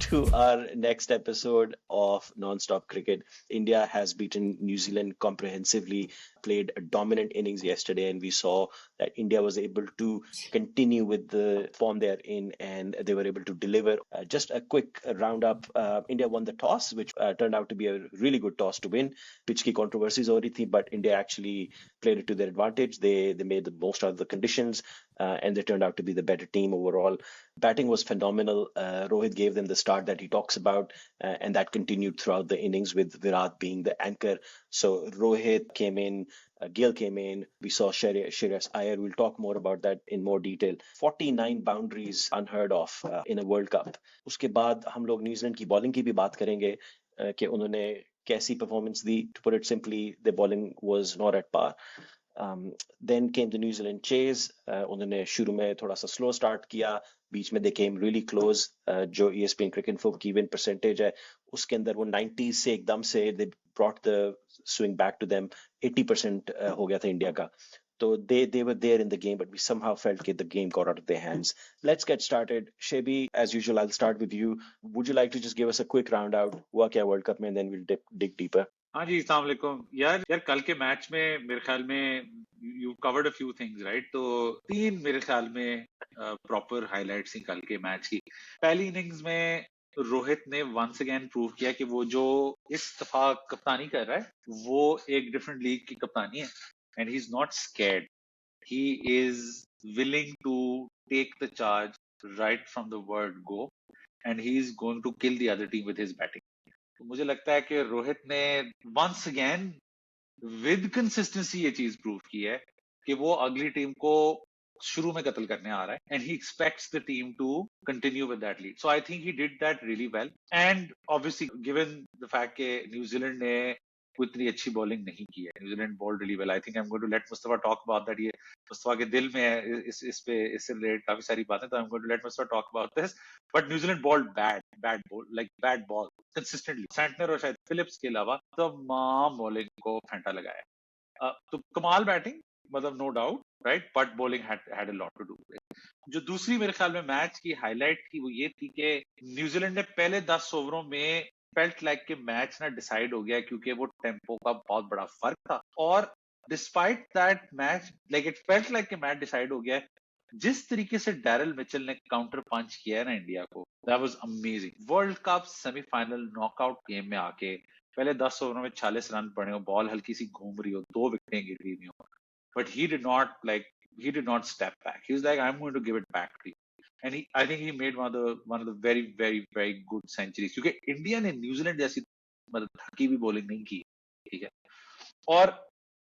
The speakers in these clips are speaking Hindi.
to our next episode of Non-Stop Cricket. India has beaten New Zealand comprehensively, played a dominant innings yesterday, and we saw that India was able to continue with the form they're in and they were able to deliver. Just a quick roundup. India won the toss, which turned out to be a really good toss to win. Pitch की controversies हो रही थी, but India actually played it to their advantage. They made the most out of the conditions and they turned out to be the better team overall. Batting was phenomenal. Rohit gave them the start that he talks about, and that continued throughout the innings with Virat being the anchor. So Rohit came in, Gill came in. We saw Shreyas Iyer. We'll talk more about that in more detail. 49 boundaries unheard of in a World Cup. उसके बाद हम लोग न्यूजीलैंड की बॉलिंग की भी बात करेंगे कि उन्होंने कैसी performance the. To put it simply, the bowling was not at par. Then came the New Zealand chase. उन्होंने शुरू में थोड़ा सा स्लो स्टार्ट किया, बीच में they came really close. जो ESPN Cricket Info की win percentage है उसके अंदर वो 90s से एकदम से they brought the swing back to them. 80% हो गया था इंडिया का. So they were there in the game, but we somehow felt that the game got out of their hands. Let's get started. Shebi, as usual, I'll start with you. Would you like to just give us a quick round out? हुआ क्या World Cup में, and then we'll dig deeper. हाँ जी, अस्सलाम वालेकुम यार कल के मैच में मेरे ख्याल में you covered a few things right. तो 3 मेरे ख्याल में प्रॉपर हाइलाइट्स थी कल के मैच की. पहली इनिंग्स में रोहित ने वंस अगेन प्रूव किया कि वो जो इस दफा कप्तानी कर रहा है वो एक डिफरेंट लीग की कप्तानी है and he is not scared. He is willing to take the charge right from the word go and he is going to kill the other team with his batting. तो मुझे लगता है कि रोहित ने वंस अगेन विद कंसिस्टेंसी ये चीज प्रूव की है कि वो अगली टीम को शुरू में कत्ल करने आ रहा है and he expects the team to continue with that lead. So I think he did that really well and obviously given the fact कि न्यूजीलैंड ने कोई इतनी अच्छी बॉलिंग नहीं की है. New Zealand bowled really well. I think I am going to let Mustafa talk about that. ये मुस्तफा के दिल में है इससे रिलेटेड काफी सारी बातें, तो I am going to let Mustafa talk about this. But New Zealand bowled bad ball consistently. Santner और शायद फिलिप्स के अलावा तमाम बॉलिंग को फेंटा लगाया. तो कमाल बैटिंग, मतलब no doubt right, but bowling had a lot to do. जो दूसरी मेरे ख्याल में मैच की हाईलाइट थी वो ये थी कि न्यूजीलैंड ने पहले 10 ओवरों में फेल्ट लाइक के मैच ना डिसाइड हो गया क्योंकि वो टेम्पो का बहुत बड़ा फर्क था. और despite that match like it felt like के मैच डिसाइड हो गया. जिस तरीके से डैरल मिचेल ने काउंटर पंच किया है ना इंडिया को, that was amazing. World cup semifinal knockout game में आके पहले 10 ओवरों में 40 रन पड़े हो, बॉल हल्की सी घूम रही हो, 2 विकेटें गिर रही हो, but he did not step back. He was like, I'm going to give it back to you. And I think he made one of the very very very good centuries. क्योंकि इंडिया ने न्यूजीलैंड जैसी मतलब थकी भी बॉलिंग नहीं की, ठीक है. और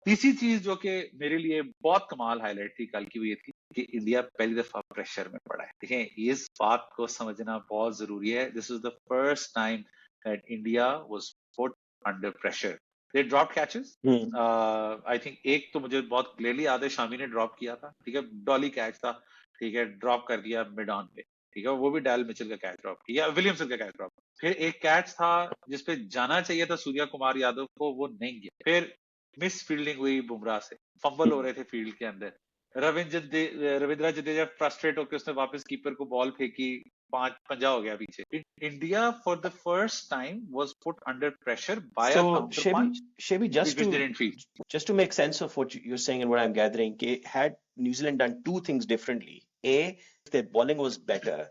तीसरी चीज जो कि मेरे लिए बहुत कमाल हाईलाइट थी कल की, वो ये थी कि इंडिया पहली दफा प्रेशर में पड़ा है. देखें, इस बात को समझना बहुत जरूरी है. This is the first time that India was put under pressure. They drop catches. I think एक तो मुझे बहुत क्लियरली याद है, शामी ने ड्रॉप किया था, ठीक है, डॉली कैच था, ठीक है, ड्रॉप कर दिया मिड ऑन पे, ठीक है, वो भी डैल मिचेल का कैच ड्रॉप किया, विलियमसन का कैच ड्रॉप. फिर एक कैच था जिसपे जाना चाहिए था सूर्या कुमार यादव को, वो नहीं गया. फिर मिस फील्डिंग हुई बुमराह से, फंबल हो रहे थे फील्ड के अंदर. रविंद्र जडेजा फ्रस्ट्रेट होकर उसने वापस कीपर को बॉल फेंकी, 5 हो गया पीछे. India for the first time was put under pressure by a counter punch. Shebi, just to make sense of what you're saying and what I'm gathering, had New Zealand done 2 things differently: A, if their bowling was better,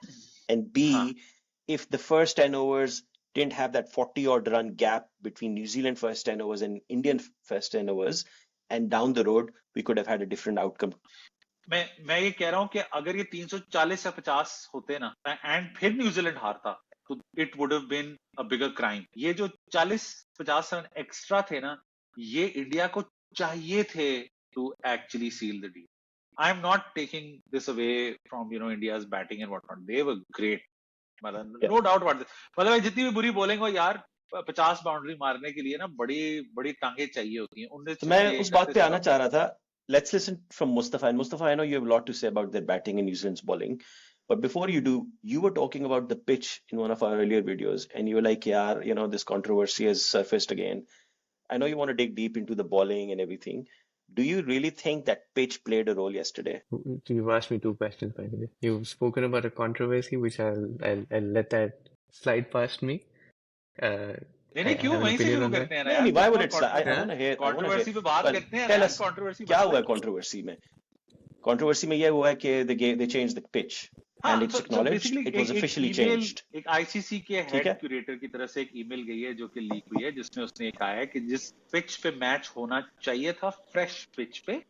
and B, if the first 10 overs didn't have that 40-odd run gap between New Zealand first 10 overs and Indian first 10 overs, and down the road we could have had a different outcome. मैं ये कह रहा हूं कि अगर ये 340 या 50 होते ना एंड फिर न्यूजीलैंड हारता तो it would have been a bigger crime. ये जो 40-50 रन एक्स्ट्रा थे ना, ये इंडिया को चाहिए थे to actually seal the deal. I am not taking this away from India's batting and what not. They were great, मतलब नो डाउट अबाउट दिस. मतलब जितनी भी बुरी बॉलिंग हो यार, 50 बाउंड्री मारने के लिए ना बड़ी बड़ी टांगे चाहिए होती हैं. तो मैं उस बात पे आना चाह रहा था. Let's listen from Mustafa. And Mustafa, I know you have a lot to say about their batting and New Zealand's bowling. But before you do, you were talking about the pitch in one of our earlier videos. And you were like, yeah, this controversy has surfaced again. I know you want to dig deep into the bowling and everything. Do you really think that pitch played a role yesterday? You've asked me 2 questions, by the way. You've spoken about a controversy, which I'll let that slide past me. नहीं I क्यों have an वहीं से opinion शुरू on that. करते हैं ना नहीं यार नहीं, why would बिल्कुल it start? I Yeah. want to hear, controversy पे बात well, करते हैं tell यार us, कंट्रोवर्सी क्या मतलब हुआ कंट्रोवर्सी में? कंट्रोवर्सी में ये हुआ है कि they changed the pitch and हाँ it's तो acknowledged बेसिकली it was एक officially ईमेल changed. एक आईसीसी के ठीक हेड है? क्यूरेटर की तरफ से एक ईमेल गई है जो कि लीक हुई है जिसमें उसने कहा है कि जिस पिच पे मैच होना चाहिए था फ्रेश पिच पे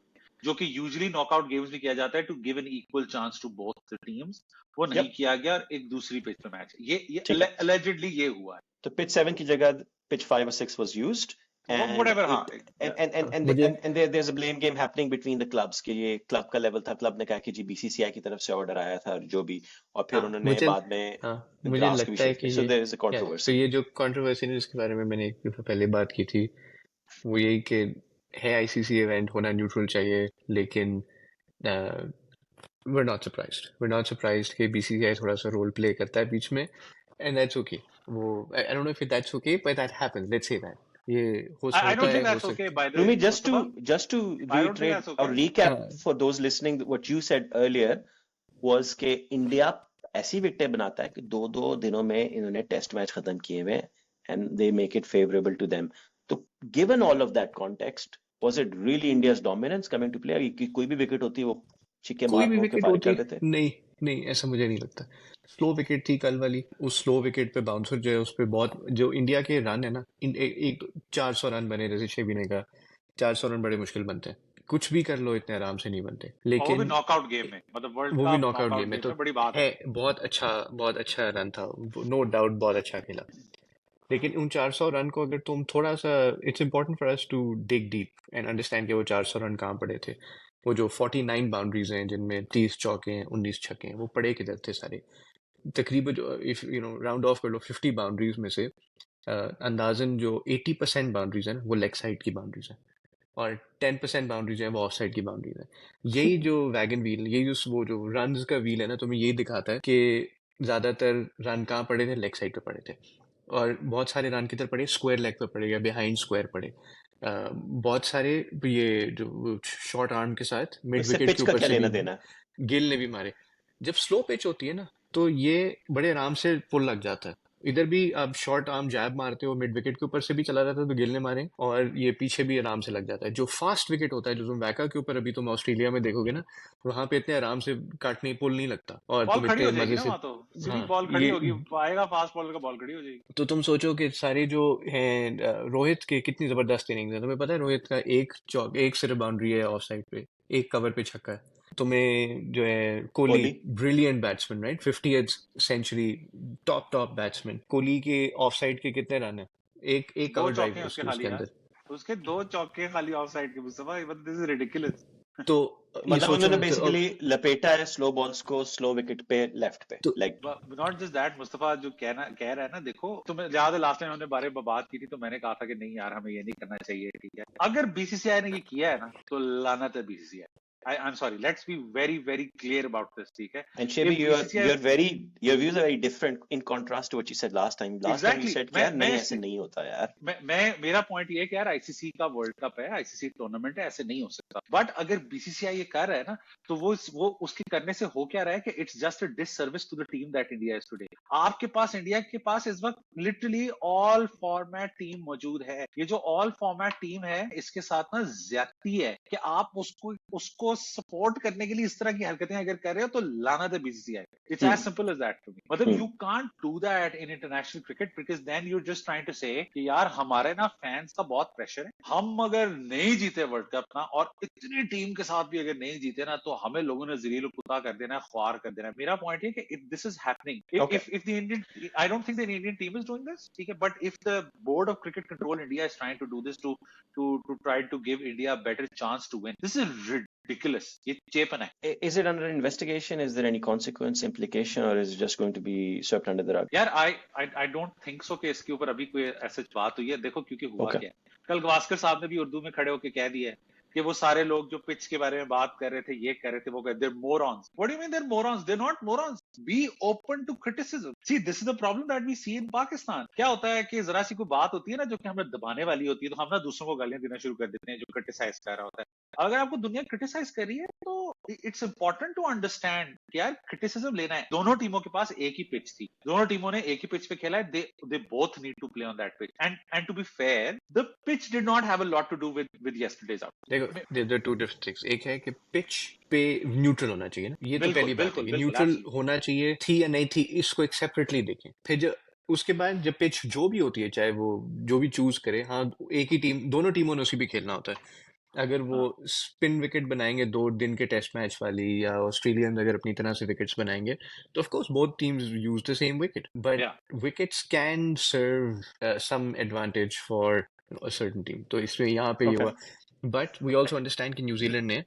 जो कि यूजुअली नॉकआउट गेम्स में किया जाता है to give an equal chance to both the teams वो नहीं Yep, किया गया और एक दूसरी पिच पे मैच ये ठीक है. अलेजिडली ये हुआ है तो pitch 7 की जगह pitch 5 or 6 was used and whatever हाँ it मुझे and there's a blame game happening between the clubs कि ये क्लब का लेवल था, क्लब ने कहा कि जी बीसीसीआई की तरफ से ऑर्डर आया था और जो भी, और फिर हाँ उन्होंने मुझे बाद में हाँ मुझे ग्रास को भी लगता है शिफ्ट कि किया. So ये there is a क्या है तो controversy. ये जो कंट्रोवर्सी है जिसके बारे में मैंने एक दफा पहले बात की थी वो यही कि है आईसीसी इवेंट होना न्यूट्रल चाहिए लेकिन we're not surprised कि बीसीसीआई थोड़ा सा रोल प्ले करता है बीच में and that's okay. वो I don't know if that's okay but that happens. Let's say that ये आई होता डोंट है थिंक हो दैट्स ओके सकता by the way Rumi, Mustafa just to I don't think reiterate that's or okay recap हाँ for those listening, what you said earlier was कि इंडिया ऐसी विकेटें बनाता है कि 2-2 दिनों में इन्होंने टेस्ट मैच खत्म किए हुए and they make it favorable to them. तो given all of that context, was it really India's dominance coming to play? कि कोई भी विकेट होती है वो छिक्के कोई मार भी मार के विकेट फारिग होती कर देते? नहीं नहीं ऐसा मुझे नहीं लगता स्लो विकेट थी कल वाली उस स्लो विकेट पे बाउंसर जो है उस पे बहुत जो इंडिया के रन है ना एक 400 रन बने जैसे शेबी ने कहा 400 रन बड़े मुश्किल बनते हैं कुछ भी कर लो इतने आराम से नहीं बनते और वो भी लेकिन नॉकआउट गेम में मतलब वर्ल्ड वो भी कप नॉकआउट नॉकआउट गेम है गेम तो में बड़ी बात है है बहुत अच्छा रन था नो डाउट बहुत अच्छा खेला लेकिन उन 400 रन को अगर तुम थोड़ा सा it's important for us to dig deep and understand कि वो 400 रन कहाँ पड़े थे वो जो 49 बाउंड्रीज हैं जिनमें 30 चौके हैं 19 छक्के हैं वो पड़े किधर थे सारे तकरीबन जो if you know round of कर लो 50 बाउंड्रीज में से अंदाजन जो 80% बाउंड्रीज हैं वो लेग साइड की बाउंड्रीज हैं और 10% बाउंड्रीज हैं वो ऑफ साइड की बाउंड्रीज हैं यही जो वैगन व्हील यही जो वो जो रन का व्हील है ना तुम्हें यही दिखाता है कि ज्यादातर रन कहाँ पड़े थे लेग साइड पे पड़े थे और बहुत सारे रन किधर पड़े स्क्वायर लेग पे पड़े या बिहाइंड स्क्वायर पड़े बहुत सारे ये जो शॉर्ट आर्म के साथ मिड इससे विकेट पिच के का ऊपर क्या से लेना भी देना? गिल ने भी मारे जब स्लो पिच होती है ना तो ये बड़े आराम से पुल लग जाता है इधर भी आप शॉर्ट आर्म जैब मारते हो मिड विकेट के ऊपर से भी चला जाता है तो गिल ने मारे और ये पीछे भी आराम से लग जाता है जो फास्ट विकेट होता है जो तुम वैका के ऊपर अभी तुम ऑस्ट्रेलिया में देखोगे ना वहां पे इतने आराम से काटने पुल नहीं लगता और बॉल तुम खड़ी इतने हो जाएगी मजे ना से वहां तो सीधी हाँ बॉल खड़ी ये होगी आएगा फास्ट बॉलर का बॉल खड़ी हो जाएगी तो तुम सोचो कि सारे जो हैं रोहित के कितनी जबरदस्त इनिंग्स है तुम्हें पता है रोहित का एक सिर्फ बाउंड्री है ऑफ साइड पे एक कवर पे छक्का है तुम्हें जो है Kohli Kohli brilliant batsman right 50th century top batsman Kohli के ऑफ साइड के कितने रन है एक दो कवर ड्राइव चौके है हैं उसके उसके उसके खाली यार अंदर उसके दो चौके खाली ऑफ साइड के मुस्तफा दिस इज रिडिकुलस तो ये मतलब सोचो उन्होंने ना बेसिकली लपेटा है स्लो बॉल्स को स्लो विकेट पे लेफ्ट पे, तो like not just that Mustafa जो कह रहा है ना देखो तुम्हें याद है लास्ट टाइम हमने बारे में बात की थी तो मैंने कहा था कि नहीं यार हमें ये नहीं करना चाहिए ठीक है अगर बीसीसीआई ने ये किया है ना तो लानत है BCCI I'm sorry. Let's be very, very clear about this. ठीक है? and Shebi, If BCCI your views are very different in contrast to what you said last time. Last time you exactly, said कि यार नहीं ऐसे नहीं होता यार. मेरा पॉइंट ये है कि यार आईसीसी का वर्ल्ड कप है आईसीसी टूर्नामेंट है ऐसे नहीं हो सकता बट अगर बीसीसीआई ये कर रहा है ना तो वो उसके करने से हो क्या रहा है कि it's just a disservice to the team that India is today आपके पास इंडिया के पास इस वक्त लिटरली ऑल फॉर्मेट टीम मौजूद है ये जो ऑल फॉर्मेट टीम है इसके साथ ना ज्यादती है कि आप उसको सपोर्ट करने के लिए इस तरह की हरकतें अगर कर रहे हो तो लाना दे BCCI it's as simple as that to me मतलब you can't do that in international cricket because then you just trying to say कि यार हमारे ना फैंस का बहुत प्रेशर है हम अगर नहीं जीते वर्ल्ड कप ना और इतनी टीम के साथ भी अगर नहीं जीते ना तो हमें लोगों ने जलील कुत्ता कर देना ख्वार कर देना मेरा पॉइंट है कि this is happening Okay. if the Indian I don't think the Indian team is doing this ठीक है but if the board of cricket control India is trying to do this to try to give India a better chance to win this is ridiculous ये चेपन है Is it under investigation? Is there any consequence, implication, or is it just going to be swept under the rug? यार I don't think so कि इसके ऊपर अभी कोई ऐसा बात हुई है देखो क्योंकि हुआ Okay. क्या है कल गवास्कर साहब ने भी उर्दू में खड़े होकर कह दिया है कि वो सारे लोग जो पिच के बारे में बात कर रहे थे ये कर रहे थे वो कहते they're morons what do you mean they're morons they're not morons be open to criticism. See, this is the problem that we see in Pakistan. क्या होता है कि जरा सी कोई बात होती है ना जो कि हमें दबाने वाली होती है, तो हम ना दूसरों को गालियां देना शुरू कर देते हैं जो क्रिटिसाइज कर रहा होता है. अगर आपको दुनिया क्रिटिसाइज कर रही है तो इट्स इंपॉर्टेंट टू अंडरस्टैंड कि यार क्रिटिसिज्म लेना है. दोनों टीमों के पास एक ही पिच थी, दोनों टीमों ने एक ही पिच पे खेला है. They both need to play on that pitch, and to be fair the pitch did not have a lot to do with yesterday's out. देखो, there are two different things. एक है कि पिच पे न्यूट्रल होना चाहिए ना, ये तो पहली बात है कि न्यूट्रल होना चाहिए. थी या नहीं थी इसको एक सेपरेटली देखें. फिर जब उसके बाद जब पिच जो भी होती है, चाहे वो जो भी चूज करे, हाँ एक ही टीम, दोनों टीमों ने उसी भी खेलना होता है. अगर वो स्पिन विकेट बनाएंगे 2 दिन के टेस्ट मैच वाली, या ऑस्ट्रेलियन अगर अपनी तरह से विकेट्स बनाएंगे, तो of course both teams use the same wicket, but wickets can serve some advantage for a certain team. तो इसमें यहाँ पे ये हुआ. बट वी ऑल्सो अंडरस्टैंड कि न्यूजीलैंड ने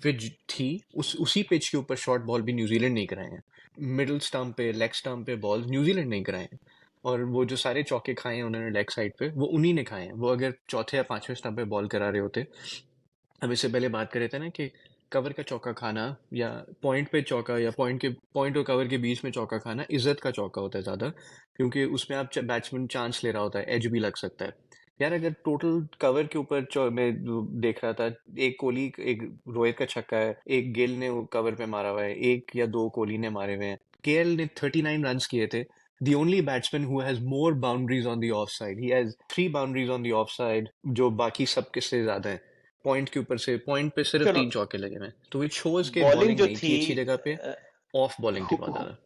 पिच थी उसी पिच के ऊपर शॉर्ट बॉल भी न्यूजीलैंड नहीं कराए हैं. मिडिल स्टंप पे, लेग स्टंप पे बॉल न्यूजीलैंड नहीं कराए हैं. और वो जो सारे चौके खाए हैं उन्होंने लेग साइड पे, वो उन्हीं ने खाए हैं. वो अगर चौथे या पांचवें स्टंप पे बॉल करा रहे होते, हम इससे पहले बात कर रहे थे ना कि कवर का चौका खाना या पॉइंट पे चौका, या पॉइंट और कवर के बीच में चौका खाना इज्जत का चौका होता है ज़्यादा, क्योंकि उसमें आप बैट्समैन चांस ले रहा होता है, एज भी लग सकता है. यार अगर टोटल कवर के ऊपर मैं देख रहा था, एक कोहली, एक रोहित का छक्का है, एक गिल ने कवर पे मारा हुआ है, एक या 2 कोहली ने मारे हुए हैं. केएल ने 39 रन किए थे. The only batsman who has more boundaries on the offside. He has 3 boundaries on the offside, जो बाकी सबके से ज्यादा है. पॉइंट के ऊपर से, पॉइंट पे सिर्फ 3 चौके लगे हुए. तो इट शोज के बॉलिंग नहीं थी अच्छी जगह पे, ऑफ बॉलिंग थी बहुत ज्यादा.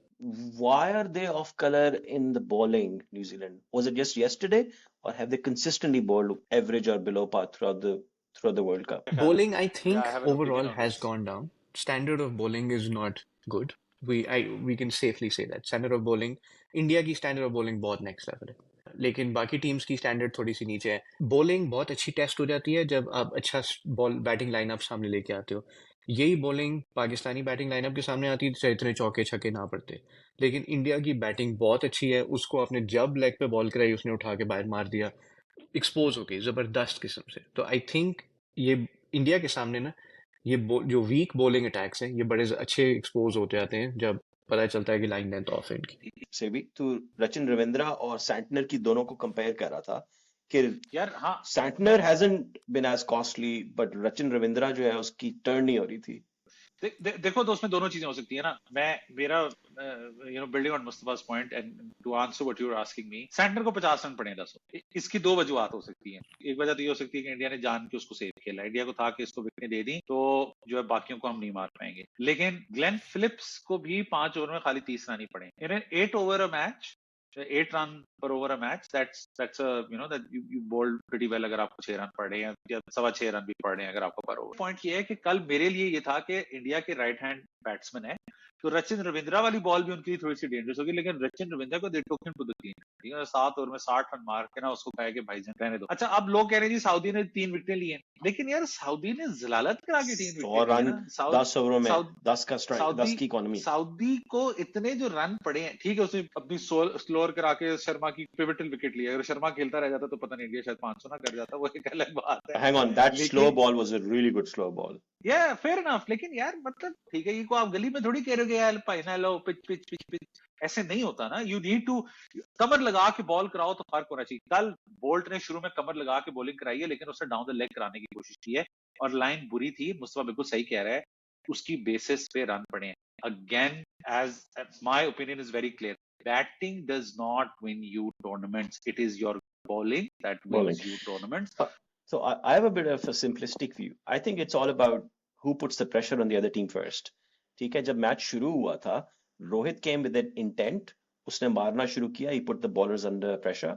Why are they off color in the bowling, New Zealand? Was it just yesterday, or have they consistently bowled average or below par throughout the World Cup? Bowling, I think, overall has gone down. Standard of bowling is not good. We can safely say that. Standard of bowling, India की स्टैंडर्ड ऑफ बॉलिंग बहुत नेक्स्ट लेवल है, लेकिन बाकी टीम्स की स्टैंडर्ड थोड़ी सी नीचे है. बॉलिंग बहुत अच्छी टेस्ट हो जाती है जब आप अच्छा बॉल बैटिंग लाइनअप सामने लेके आते हो. यही बॉलिंग पाकिस्तानी बैटिंग लाइनअप के सामने आती है तो इतने चौके छक्के ना पड़ते. लेकिन इंडिया की बैटिंग बहुत अच्छी है. उसको आपने जब लेग पे बॉल कराई उसने उठा के बाहर मार दिया, एक्सपोज हो गई जबरदस्त किस्म से. तो आई थिंक ये इंडिया के सामने ना, ये जो वीक बॉलिंग अटैक्स हैं ये बड़े अच्छे एक्सपोज होते जाते हैं जब पता चलता है कि लाइन लेंथ ऑफ है इनकी. से भी तो रचिन रविंद्रा और सैंटनर की दोनों को कंपेयर कर रहा था कि यार हाँ, Santner hasn't been as costly, but Rachin Ravindra जो है उसकी टर्न नहीं हो रही थी. देखो तो उसमें दोनों चीजें हो सकती है ना. मेरा building on Mustafa's point and to answer what you are asking me, Santner को 50 रन पड़े 10. इसकी 2 वजूहत हो सकती हैं. एक वजह तो ये हो सकती है कि इंडिया ने जान के उसको सेव खेला. इंडिया को था कि इसको विकेट दे दी तो जो है बाकियों को हम नहीं मार पाएंगे. लेकिन ग्लेन फिलिप्स को भी 5 ओवर में खाली 30 रन ही पड़े. 8 ओवर अ मैच, 8 रन पर over a match, that's that you bowled pretty well अगर आपको 6 रन पड़ रहे हैं या 6.25 रन भी पड़ रहे हैं अगर आपको पर ओवर. पॉइंट ये है कि कल मेरे लिए ये था कि इंडिया के राइट हैंड बैट्समैन है तो रचिन रविंद्रा वाली बॉल भी उनकी थोड़ी सी डेंजरस होगी. लेकिन रचिन रविंद्रा को दे टोक हिम टू द टीम. ठीक है, 7 ओवर में 60 रन मार के ना उसको कहा कि भाईजान रहने दो. अच्छा, अब लोग कह रहे हैं जी सऊदी ने 3 विकेटें ली हैं, लेकिन यार सऊदी ने जलालत करा के 3 विकेट लिए ना. 10 ओवरों में 10 का स्ट्राइक, 10 की इकोनॉमी. सऊदी को इतने जो रन पड़े हैं, ठीक है उसने अपनी स्लोअर करा के शर्मा की पिवटल विकेट ली. अगर शर्मा खेलता रह जाता तो पता नहीं इंडिया शायद 500 ना कर जाता, वो एक अलग बात है. Hang on, that slow ball was a really good slow ball. Yeah, fair enough. लेकिन यार मतलब ठीक है, ये को आप गली में थोड़ी कह रहे हो यार भाई ना low pitch pitch pitch pitch, ऐसे नहीं होता ना. यू नीड टू कमर लगा के बॉल कराओ तो फर्क होना चाहिए. कल बोल्ट ने शुरू में कमर लगा के बॉलिंग कराई है, लेकिन उसने डाउन द लेग कराने की कोशिश की है और लाइन बुरी थी. मुस्तफा बिल्कुल सही कह रहा है, उसकी बेसिस पे रन पड़े हैं. Again, as my opinion is very clear, batting does not win you tournaments, it is your bowling that wins you tournaments. So I have a bit of a simplistic view. I think it's all about who puts the pressure on the other team first. ठीक है, जब मैच शुरू हुआ था, Rohit came with an intent. उसने मारना शुरू किया. He put the bowlers under pressure.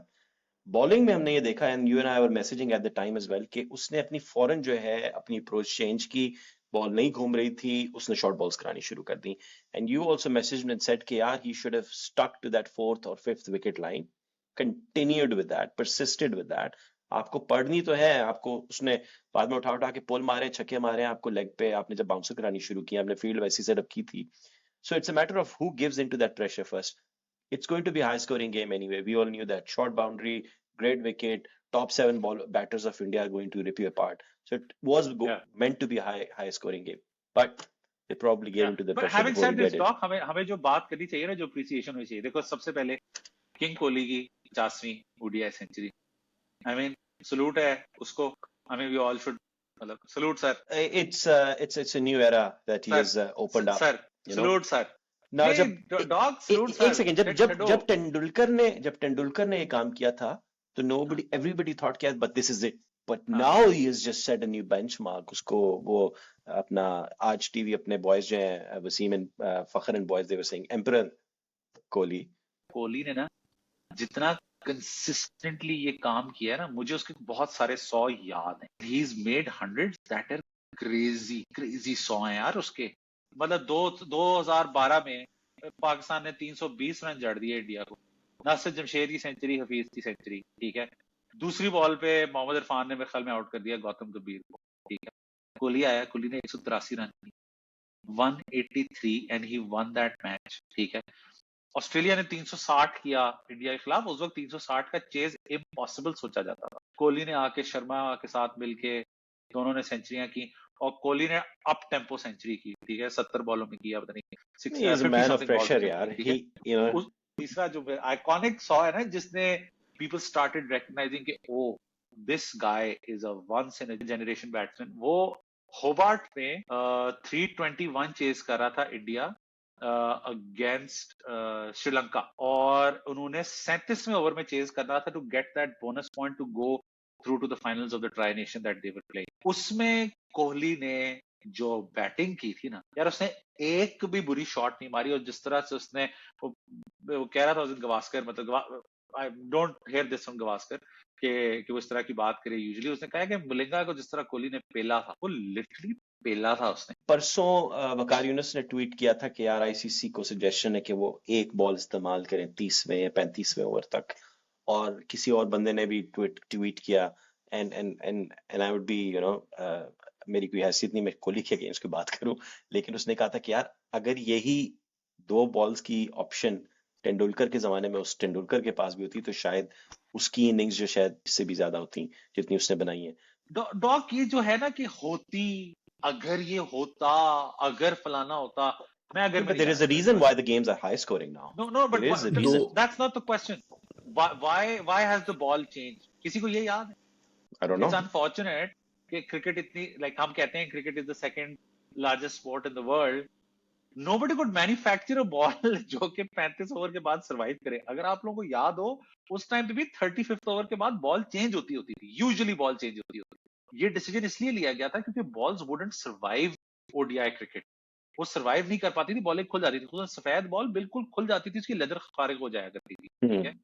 Bowling में हमने ये देखा, and you and I were messaging at the time as well, कि उसने अपनी फौरन जो है अपनी अप्रोच चेंज की. बॉल नहीं घूम रही थी, उसने शॉर्ट बॉल्स करानी शुरू कर दी. And you also messaged me and said कि यार he should have stuck to that 4th or 5th wicket line. Continued with that, persisted with that. आपको पढ़नी तो है, आपको उसने बाद में उठा के पोल मारे, छक्के मारे आपको लेग पे, आपने जब बाउंसर करानी शुरू की, आपने फील्ड वैसी सेटअप की थी. So it's a matter of who gives into that pressure first. It's going to be a high scoring game anyway. We all knew that. Short boundary, great wicket, top 7 batters of India are going to rip you apart. So it was meant to be a high scoring game. But They probably gave into the But pressure having before he said this, did it. Doc, हमें जो बात करनी चाहिए ना, जो appreciation होनी चाहिए. देखो सबसे पहले किंग कोहली की 50वीं ODI सेंचुरी. I mean, salute है उसको. I mean, we all should, मतलब salute sir. It's a new era that he Sir, has opened up. sir, You know. salute sir. Now नहीं, dog salute sir. एक सेकंड, जब Let जब छड्डो. जब तेंदुलकर ने ये काम किया था, तो everybody thought कि but this is it. But now he has just set a new benchmark. उसको वो अपना आज टीवी अपने बॉयज जो हैं, Wasim and Fakhar and boys, they were saying Emperor Kohli ने ना जितना कंसिस्टेंटली ये काम किया है ना, मुझे उसके बहुत सारे 100 याद हैं. He is made hundreds that are crazy 100 हैं यार उसके. मतलब 2012 में पाकिस्तान ने 320 रन जड़ दिए इंडिया को. नासिर जमशेद की सेंचुरी, हफीज की सेंचुरी, ठीक है. दूसरी बॉल पे मोहम्मद इरफान ने मेरे ख्याल में आउट कर दिया गौतम गंभीर को, ठीक है. कोहली आया, कोहली ने 183 रन किए, 183, and he one that match, ठीक है. ऑस्ट्रेलिया ने 360 किया इंडिया के खिलाफ. उस वक्त 360 का चेज इम्पॉसिबल सोचा जाता था. कोहली ने आके शर्मा के साथ मिलके दोनों ने सेंचुरियां की, और कोहली ने अप टेम्पो सेंचुरी की, ठीक है. 70 बॉलों में किया, पता नहीं He is a man of pressure यार. ठीक है. You know, तीसरा जो आइकॉनिक सॉ है ना, जिसने पीपल स्टार्टेड रिकॉग्नाइजिंग कि oh this guy is a once in a generation batsman, वो होबार्ट में 321 चेज कर रहा था इंडिया अगेंस्ट श्रीलंका, और उन्होंने 37वें ओवर में चेज करना था to get that bonus point to go through to the finals of the tri nation that they were playing. उसमें कोहली ने जो बैटिंग की थी ना यार, उसने एक भी बुरी शॉट नहीं मारी. और जिस तरह से उसने वो कह रहा था उस दिन गवास्कर, मतलब I don't hair this from Gavaskar कि वो इस तरह की बात करे. यूजुअली उसने कहा कि मलिंगा को जिस तरह कोहली ने पेला था, वो लिटरली पेला था उसने. परसों वकार यूनुस ने ट्वीट किया था कि यार आईसीसी को सजेशन है कि वो एक बॉल इस्तेमाल करें 30वें या 35वें ओवर तक, और किसी और बंदे ने भी ट्वीट किया. एंड आई वुड बी मेरी कोई हैसियत नहीं मैं कोहली के अगेंस्ट की बात करूं, लेकिन उसने कहा था कि यार अगर यही 2 बॉल्स की ऑप्शन तेंदुलकर के जमाने में उस तेंदुलकर के पास भी होती तो शायद उसकी इनिंग्स जो शायद इससे भी ज्यादा होती जितनी उसने बनाई है. डॉक ये जो है ना कि होती, अगर ये होता, अगर फलाना होता, मैं अगर But there is a reason why the games are high scoring now. No, but there is a reason. that's not the question. Why has the ball changed? किसी को ये याद है? I don't know. It's unfortunate कि क्रिकेट इतनी, like हम कहते हैं cricket is the second largest sport in the world. Nobody could manufacture a ball जो कि 35 ओवर के बाद सरवाइव करे. अगर आप लोगों को याद हो, उस टाइम पे भी 35th ओवर के बाद बॉल चेंज होती थी. यूजुअली बॉल चेंज होती थी. ये डिसीजन इसलिए लिया गया था क्योंकि balls wouldn't survive ODI cricket. वो सर्वाइव नहीं कर पाती थी, बॉलें खुल जाती थी. तो सफेद बॉल बिल्कुल खुल जाती थी, उसकी लेदर खारिज हो जाया करती थी, ठीक है.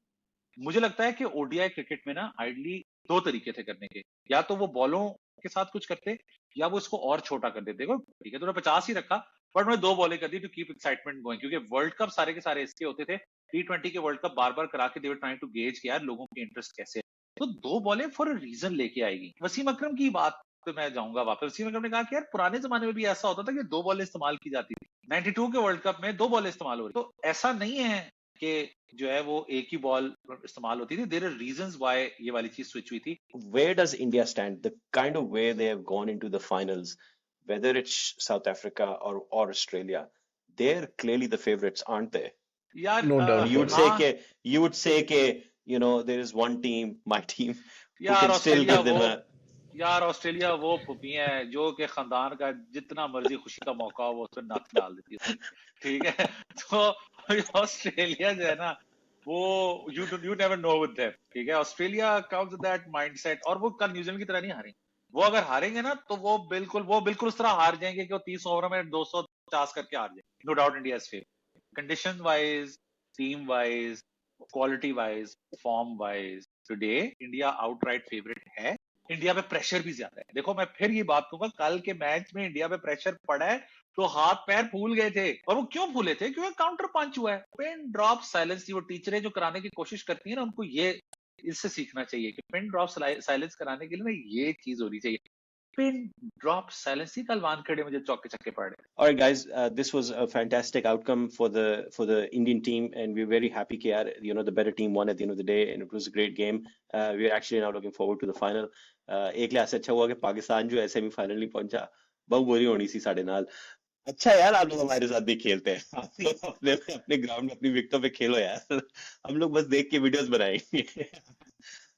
मुझे लगता है कि ओडीआई क्रिकेट में ना आइडली 2 तरीके थे करने के. या तो वो बॉलों के साथ कुछ करते, या वो इसको और छोटा कर देते. देखो ठीक है, तूने 50 ही रखा, बट उन्होंने 2 बॉलें कर दी टू कीप एक्साइटमेंट गोइंग. क्योंकि वर्ल्ड कप सारे के सारे इसके होते थे, T20 के वर्ल्ड कप बार बार करा के दे वर ट्राइंग टू गेज कि यार लोगों के इंटरेस्ट कैसे है. तो 2 बॉलें फॉर अ रीजन लेके आएगी. वसीम अकरम की बात पे मैं जाऊंगा वापस. वसीम अकरम ने कहा कि यार पुराने जमाने में भी ऐसा होता था कि 2 बॉलें इस्तेमाल की जाती थी. 92 के वर्ल्ड कप में 2 बॉलें इस्तेमाल हो रही. तो ऐसा नहीं है कि जो है वो एक ही बॉल इस्तेमाल होती थी. देयर आर रीजंस व्हाई ये वाली चीज स्विच हुई थी. Where does India stand? The kind of way they have gone into the finals, whether it's South Africa or Australia, they're clearly the favorites, aren't they? यार No doubt. You would say कि there is one team, my team, who यार can still Australia give them वो a. यार ऑस्ट्रेलिया वो पुपी है जो कि खानदान का जितना मर्जी खुशी का मौका हो वो उसमें नक डाल देती है, ठीक है. तो ऑस्ट्रेलिया जो है ना, वो you never know with them, ठीक है. Australia comes with that mindset. और वो कल न्यूजीलैंड की तरह नहीं हारेंगे. वो अगर हारेंगे ना तो वो बिल्कुल उस तरह हार जाएंगे कि वो 30 ओवर में 250 करके हार जाएंगे. No doubt India is favour, condition wise, team wise, quality wise, form wise. Today India outright favourite है. इंडिया पे प्रेशर भी ज्यादा है. देखो मैं फिर ये बात कहूंगा, कल के मैच में इंडिया पे प्रेशर पड़ा है तो हाथ पैर फूल गए थे. और वो क्यों फूले थे? क्योंकि काउंटर पंच हुआ है. पिन ड्रॉप साइलेंस, वो टीचरें जो कराने की कोशिश करती है ना, उनको ये इससे सीखना चाहिए कि पिन ड्रॉप साइलेंस कराने के लिए ना ये चीज होनी चाहिए. पिन ड्रॉप साइलेंस ही कल वानखेड़े में जो चौके छक्के पड़ रहे. All right, guys, this was a fantastic outcome for the Indian team, and we're very happy that the better team won at the end of the day, and it was a great game. We're actually now looking forward to the final. एक लिहाज से अच्छा हुआ कि पाकिस्तान जो है सेमीफाइनल नहीं पहुंचा, बहुत बुरी होनी सी साढ़े नाल. अच्छा यार, आप लोग हमारे साथ भी खेलते हैं। आप लोग अपने अपने ग्राउंड में अपनी विकेटों पे खेलो यार। हम लोग बस देख के वीडियोस बनाएंगे।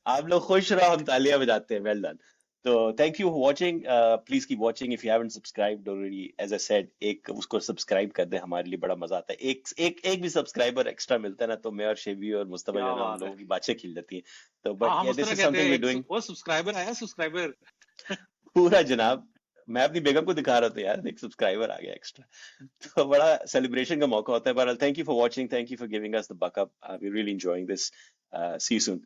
आप लोग खुश रहो, हम तालियां बजाते हैं। Well done. तो thank you for watching, please keep watching. If you haven't subscribed already, as I said, एक उसको सब्सक्राइब कर दें, हमारे लिए बड़ा मजा आता है। एक भी सब्सक्राइबर एक्स्ट्रा मिलता है ना, तो मैं और शेबी और मुस्तफा जो क्या है ना, हम बात है। लोगों की बातें खिल जाती हैं। तो हाँ, बट हम या उस दिस तरह इज कहते समथिंग हैं, वी एक डूइंग। वो सब्सक्राइबर आया, सब्सक्राइबर। पूरा जनाब, मैं अपनी बेगम को दिखा रहा था यार, एक सब्सक्राइबर आ गया एक्स्ट्रा। तो बड़ा सेलिब्रेशन का मौका होता है। But thank you for watching, thank you for giving us the backup, we really enjoying this. See you soon.